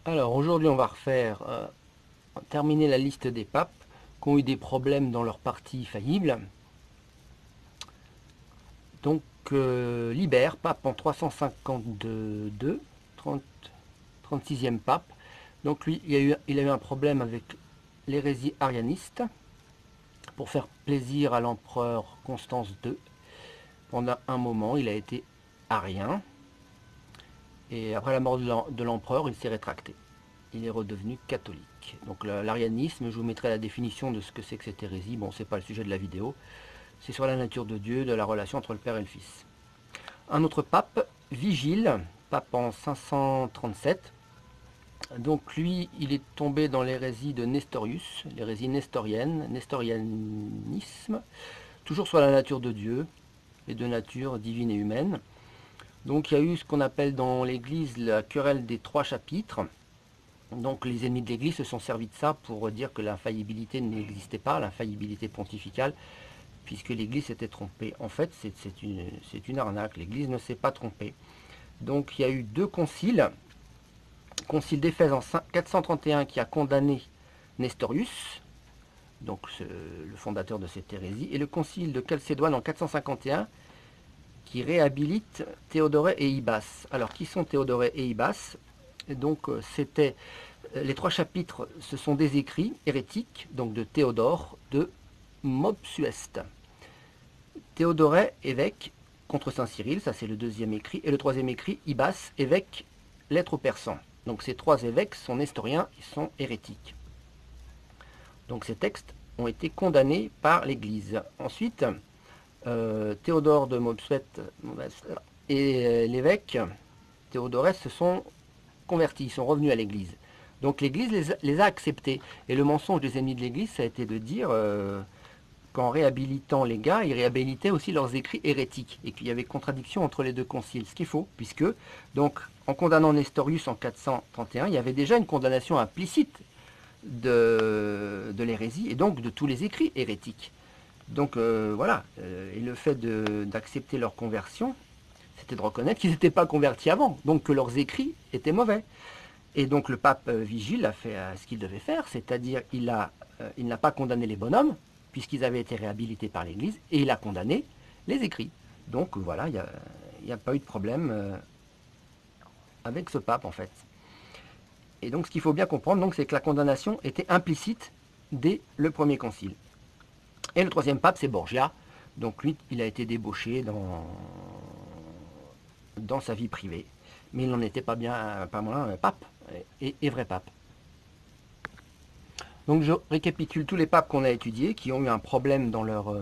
Alors aujourd'hui on va refaire, terminer la liste des papes qui ont eu des problèmes dans leur partie faillible. Donc Libère, pape en 352, 30, 36e pape. Donc lui, il a eu un problème avec l'hérésie arianiste pour faire plaisir à l'empereur Constance II. Pendant un moment, il a été arien et après la mort de l'empereur, il s'est rétracté. Il est redevenu catholique. Donc l'arianisme, je vous mettrai la définition de ce que c'est que cette hérésie. Bon, c'est pas le sujet de la vidéo. C'est sur la nature de Dieu, de la relation entre le Père et le Fils. Un autre pape, Vigile, pape en 537. Donc lui, il est tombé dans l'hérésie de Nestorius, l'hérésie nestorienne, nestorianisme, toujours sur la nature de Dieu, les deux natures divine et humaine. Donc il y a eu ce qu'on appelle dans l'Église la querelle des trois chapitres. Donc les ennemis de l'Église se sont servis de ça pour dire que l'infaillibilité n'existait pas, l'infaillibilité pontificale, puisque l'Église s'était trompée. En fait, c'est une arnaque, l'Église ne s'est pas trompée. Donc il y a eu deux conciles, concile d'Éphèse en 431 qui a condamné Nestorius, donc le fondateur de cette hérésie, et le concile de Chalcédoine en 451 qui réhabilite Théodoré et Ibas. Alors qui sont Théodoré et Ibas? Donc c'était les trois chapitres, ce sont des écrits hérétiques, donc de Théodore de Mopsueste. Théodoret, évêque, contre Saint Cyril, ça c'est le deuxième écrit, et le troisième écrit, Ibas, évêque, lettre aux persans. Donc ces trois évêques sont nestoriens, ils sont hérétiques. Donc ces textes ont été condamnés par l'Église. Ensuite, Théodore de Mopsueste et l'évêque Théodorès se sont convertis, ils sont revenus à l'Église. Donc l'Église les a acceptés. Et le mensonge des ennemis de l'Église, ça a été de dire qu'en réhabilitant les gars, ils réhabilitaient aussi leurs écrits hérétiques. Et qu'il y avait contradiction entre les deux conciles. Ce qu'il faut, puisque, donc, en condamnant Nestorius en 431, il y avait déjà une condamnation implicite de l'hérésie et donc de tous les écrits hérétiques. Donc voilà, et le fait d'accepter leur conversion, c'était de reconnaître qu'ils n'étaient pas convertis avant, donc que leurs écrits étaient mauvais. Et donc le pape Vigile a fait ce qu'il devait faire, c'est-à-dire il n'a pas condamné les bonhommes, puisqu'ils avaient été réhabilités par l'Église, et il a condamné les écrits. Donc voilà, il n'y a pas eu de problème avec ce pape en fait. Et donc ce qu'il faut bien comprendre, c'est que la condamnation était implicite dès le premier concile. Et le troisième pape, c'est Borgia. Donc lui, il a été débauché dans sa vie privée. Mais il n'en était pas moins pape, et vrai pape. Donc je récapitule tous les papes qu'on a étudiés, qui ont eu un problème dans leur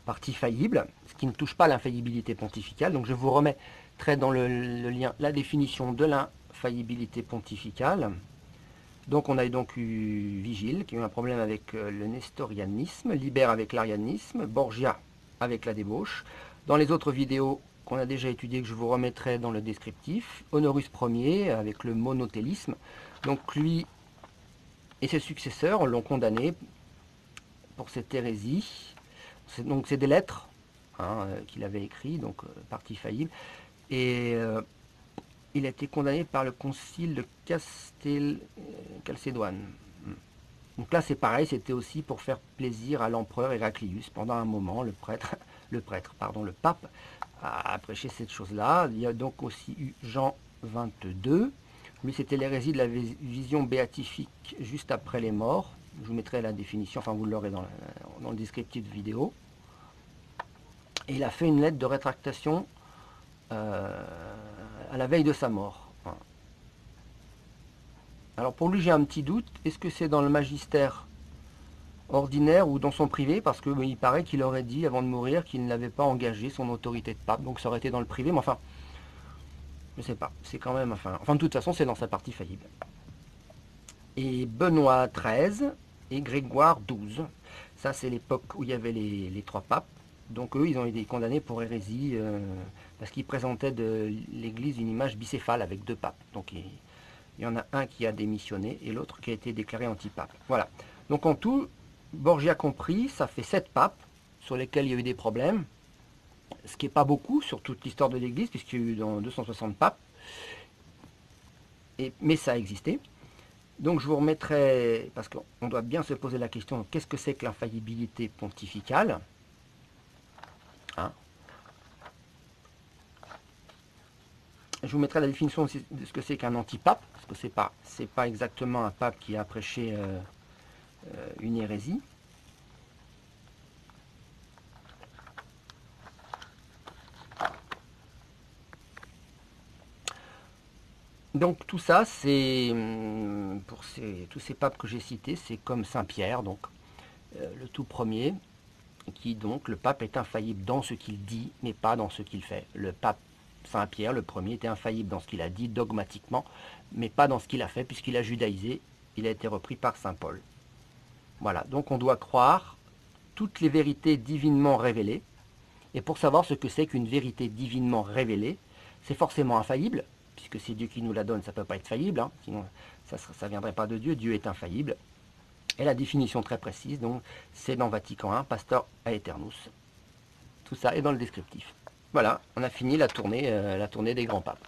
partie faillible, ce qui ne touche pas l'infaillibilité pontificale. Donc je vous remettrai dans le lien la définition de l'infaillibilité pontificale. Donc on a donc eu Vigile, qui a eu un problème avec le nestorianisme, Libère avec l'arianisme, Borgia avec la débauche. Dans les autres vidéos qu'on a déjà étudiées, que je vous remettrai dans le descriptif, Honorus Ier avec le monothélisme. Donc lui et ses successeurs l'ont condamné pour cette hérésie. Donc c'est des lettres qu'il avait écrites, donc partie faillible. Et il a été condamné par le concile de Chalcédoine. Donc là c'est pareil, c'était aussi pour faire plaisir à l'empereur Héraclius. Pendant un moment, le pape a prêché cette chose-là. Il y a donc aussi eu Jean 22. Lui, c'était l'hérésie de la vision béatifique juste après les morts. Je vous mettrai la définition, enfin vous l'aurez dans le descriptif de vidéo. Et il a fait une lettre de rétractation à la veille de sa mort. Alors pour lui, j'ai un petit doute. Est-ce que c'est dans le magistère ordinaire ou dans son privé? Parce qu'il paraît qu'il aurait dit avant de mourir qu'il n'avait pas engagé son autorité de pape. Donc ça aurait été dans le privé, mais enfin, je sais pas. C'est quand même, enfin de toute façon, c'est dans sa partie faillible. Et Benoît XIII et Grégoire XII. Ça, c'est l'époque où il y avait les trois papes. Donc eux, ils ont été condamnés pour hérésie parce qu'ils présentaient de l'Église une image bicéphale avec deux papes. Donc il y en a un qui a démissionné et l'autre qui a été déclaré antipape. Voilà. Donc en tout, Borgia compris, ça fait 7 papes sur lesquels il y a eu des problèmes. Ce qui n'est pas beaucoup sur toute l'histoire de l'Église, puisqu'il y a eu dans 260 papes. mais ça a existé. Donc je vous remettrai, parce qu'on doit bien se poser la question, qu'est-ce que c'est que l'infaillibilité pontificale, hein? Je vous mettrai la définition aussi de ce que c'est qu'un antipape, parce que c'est pas exactement un pape qui a prêché une hérésie. Donc tout ça, c'est pour tous ces papes que j'ai cités, c'est comme Saint Pierre, donc le tout premier, qui donc le pape est infaillible dans ce qu'il dit, mais pas dans ce qu'il fait. Le pape Saint Pierre, le premier, était infaillible dans ce qu'il a dit dogmatiquement, mais pas dans ce qu'il a fait, puisqu'il a judaïsé, il a été repris par Saint Paul. Voilà, donc on doit croire toutes les vérités divinement révélées, et pour savoir ce que c'est qu'une vérité divinement révélée, c'est forcément infaillible, puisque c'est Dieu qui nous la donne, ça ne peut pas être faillible, hein, sinon ça ne viendrait pas de Dieu, Dieu est infaillible. Et la définition très précise, donc c'est dans Vatican I, Pastor Aeternus. Tout ça est dans le descriptif. Voilà, on a fini la tournée des grands papes.